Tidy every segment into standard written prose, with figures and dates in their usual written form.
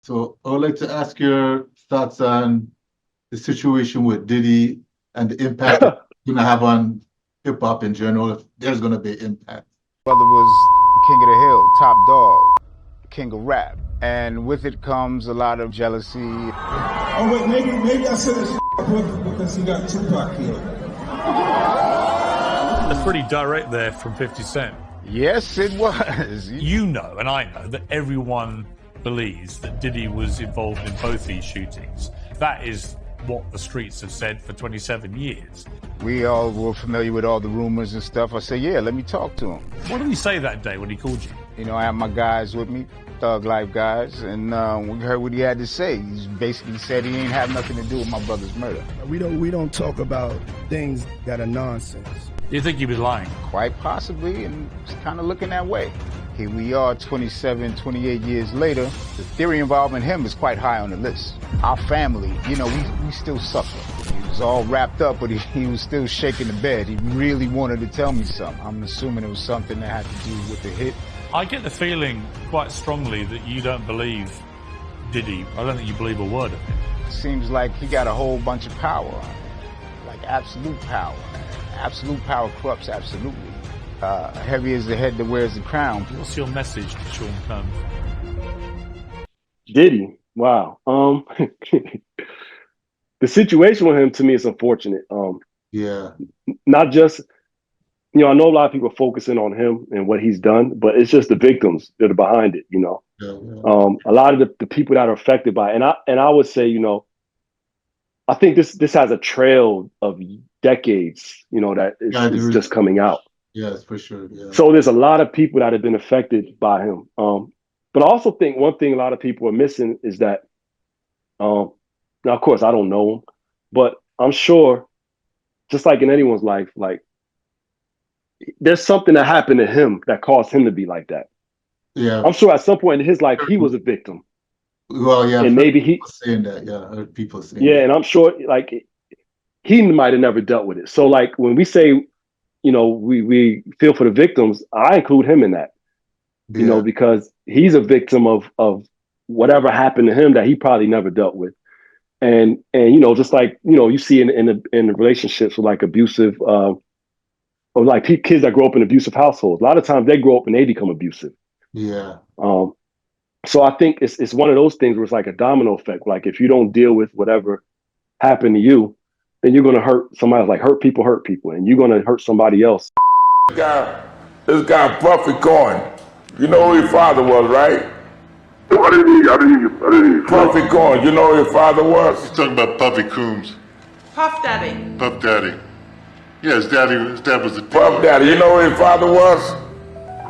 So I would like to ask your thoughts on the situation with Diddy and the impact it's going to have on hip hop in general, if there's going to be impact. Brother was king of the hill, top dog, king of rap. And with it comes a lot of jealousy. Oh wait, maybe I said his brother because he got Tupac killed. That's pretty direct there from 50 Cent. Yes, it was. You know, and I know, that everyone believes that Diddy was involved in both these shootings. That is what the streets have said for 27 years. We all were familiar with all the rumors and stuff. I said, yeah, let me talk to him. What did he say that day when he called you? You know, I had my guys with me, Thug Life guys, and we heard what he had to say. He basically said he ain't have nothing to do with my brother's murder. We don't talk about things that are nonsense. Do you think he was lying? Quite possibly, and it's kind of looking that way. Here we are 27, 28 years later. The theory involving him is quite high on the list. Our family, you know, we still suffer. He was all wrapped up, but he was still shaking the bed. He really wanted to tell me something. I'm assuming it was something that had to do with the hit. I get the feeling quite strongly that you don't believe Diddy. I don't think you believe a word of him. It seems like he got a whole bunch of power, like absolute power. Absolute power corrupts absolutely. Heavy is the head that wears the crown. What's your message to Sean Combs? Diddy, wow. The situation with him to me is unfortunate. Yeah. Not just, you know, I know a lot of people are focusing on him and what he's done, but it's just the victims that are behind it, you know. Yeah. A lot of the people that are affected by it. And I would say, you know, I think this has a trail of decades, you know, that is just coming out. Yes, for sure. Yeah. So there's a lot of people that have been affected by him. But I also think one thing a lot of people are missing is that, now of course I don't know him, but I'm sure, just like in anyone's life, like there's something that happened to him that caused him to be like that. Yeah. I'm sure at some point in his life he was a victim. Well, yeah. And maybe he saying that. Yeah, I heard people saying. Yeah, that. and I'm sure like he might have never dealt with it. So like when we say, you know, we feel for the victims, I include him in that. You know, because he's a victim of whatever happened to him that he probably never dealt with. And you know, just like, you know, you see in the relationships with like abusive or like kids that grow up in abusive households, a lot of times they grow up and they become abusive. Yeah. So I think it's one of those things where it's like a domino effect. Like if you don't deal with whatever happened to you, then you're gonna hurt somebody else. Like hurt people, and you're gonna hurt somebody else. This guy Puffy Coin. You know who your father was, right? I didn't hear you. Puffy Coin. You know who your father was? He's talking about Puffy Coombs. Puff Daddy. Puff Daddy. Yeah, his dad was a Puff Daddy. You know who his father was?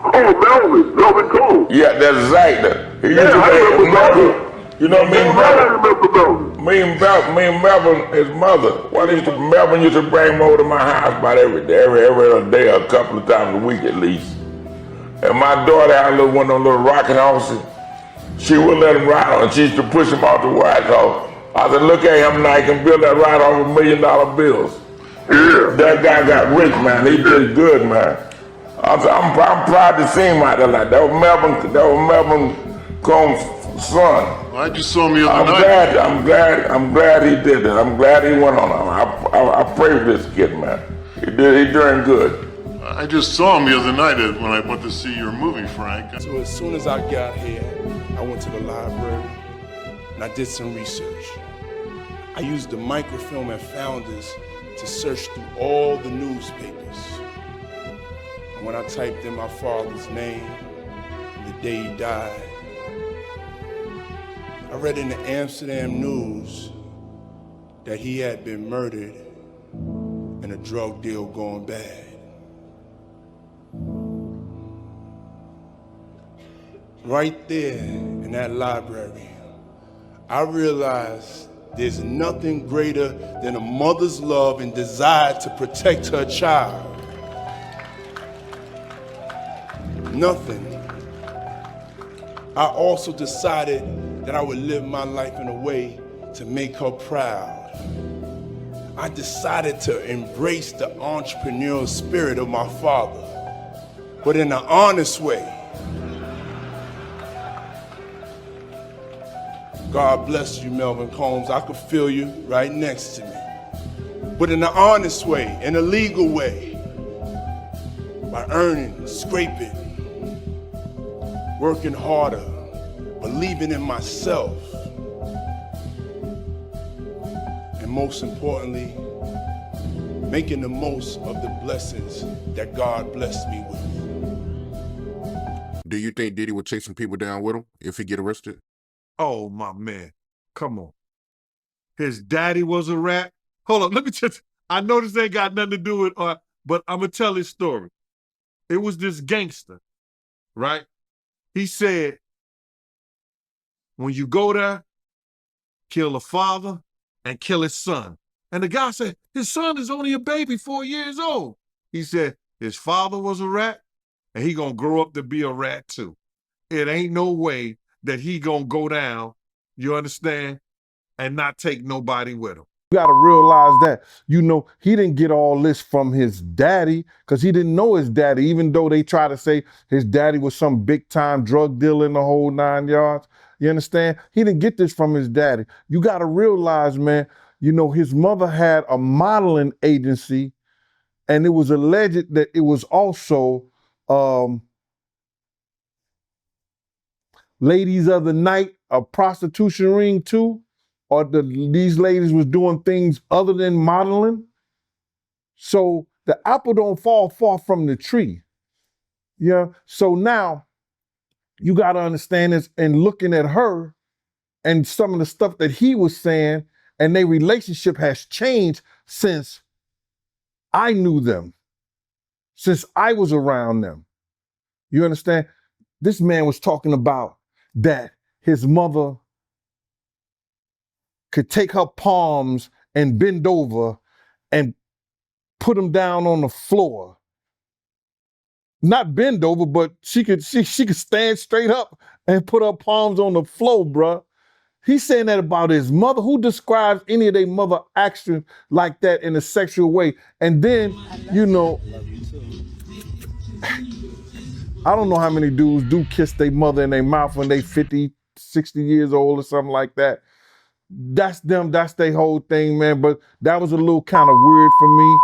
Oh, Melvin Coombs. Yeah, that's exactly. He used to I remember Melvin. You know me and I remember Melvin. Me and Melvin, his mother. Melvin used to bring him over to my house about every day, a couple of times a week at least. And my daughter had one of those little rocking horses. She wouldn't let him ride on it. She used to push him off the White House. I said, look at him now, he can build that ride off $1 million bills. Yeah. That guy got rich, man. He did good, man. I'm proud to see him out there like that. That was Melvin Combs' son. I just saw him the other night. I'm glad he did it. I'm glad he went on. I pray for this kid, man. He doing good. I just saw him the other night when I went to see your movie, Frank. So as soon as I got here, I went to the library and I did some research. I used the microfilm and founders to search through all the newspapers. And when I typed in my father's name and the day he died, I read in the Amsterdam News that he had been murdered and a drug deal going bad. Right there in that library, I realized there's nothing greater than a mother's love and desire to protect her child. Nothing. I also decided that I would live my life in a way to make her proud. I decided to embrace the entrepreneurial spirit of my father, but in an honest way. God bless you, Melvin Combs. I could feel you right next to me. But in an honest way, in a legal way, by earning, scraping, working harder, believing in myself, and most importantly, making the most of the blessings that God blessed me with. Do you think Diddy would chase some people down with him if he get arrested? Oh, my man. Come on. His daddy was a rat. Hold on, let me just, I know this ain't got nothing to do with, but I'm going to tell his story. It was this gangster, right? He said, when you go there, kill the father and kill his son. And the guy said, his son is only a baby, 4 years old. He said, his father was a rat, and he gonna grow up to be a rat too. It ain't no way that he gonna go down, you understand, and not take nobody with him. You gotta realize that, he didn't get all this from his daddy, because he didn't know his daddy, even though they try to say his daddy was some big time drug dealer in the whole 9 yards. You understand? He didn't get this from his daddy. You gotta realize, man, his mother had a modeling agency, and it was alleged that it was also ladies of the night, a prostitution ring too, or these ladies was doing things other than modeling. So the apple don't fall far from the tree. Yeah. So now you got to understand this, and looking at her and some of the stuff that he was saying, and their relationship has changed since I knew them, since I was around them. You understand? This man was talking about that his mother could take her palms and bend over and put them down on the floor. Not bend over, but she could stand straight up and put her palms on the floor, bruh. He's saying that about his mother. Who describes any of their mother action like that in a sexual way? And then, I don't know how many dudes do kiss their mother in their mouth when they 50, 60 years old or something like that. That's them, that's their whole thing, man. But that was a little kind of weird for me.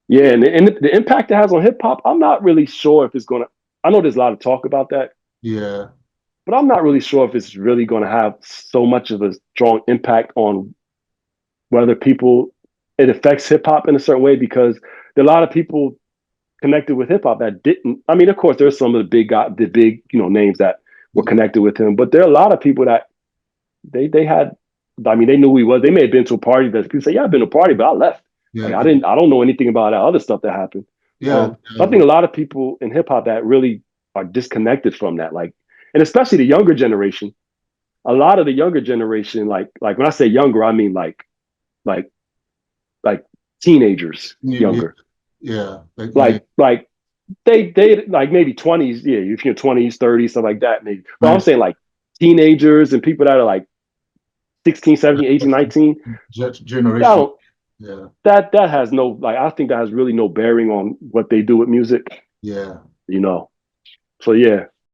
Yeah, and the impact it has on hip hop, I'm not really sure if it's gonna, I know there's a lot of talk about that. Yeah. But I'm not really sure if it's really gonna have so much of a strong impact on whether it affects hip hop in a certain way, because there are a lot of people connected with hip hop that didn't. I mean, of course, there's some of the big names that were connected with him, but there are a lot of people that they had. I mean, they knew who he was. They may have been to a party that people say, "Yeah, I've been to a party, but I left. Yeah. Like, I don't know anything about that other stuff that happened." Yeah. I think a lot of people in hip hop that really are disconnected from that, like, and especially the younger generation. A lot of the younger generation, like when I say younger, I mean like teenagers, younger. Yeah. Like they like maybe 20s, yeah, if you're 20s, 30s, stuff like that, maybe. But I'm saying like teenagers and people that are like 16, 17, 18, 19. Generation. Yeah. That has no, like, I think that has really no bearing on what they do with music. Yeah. So yeah.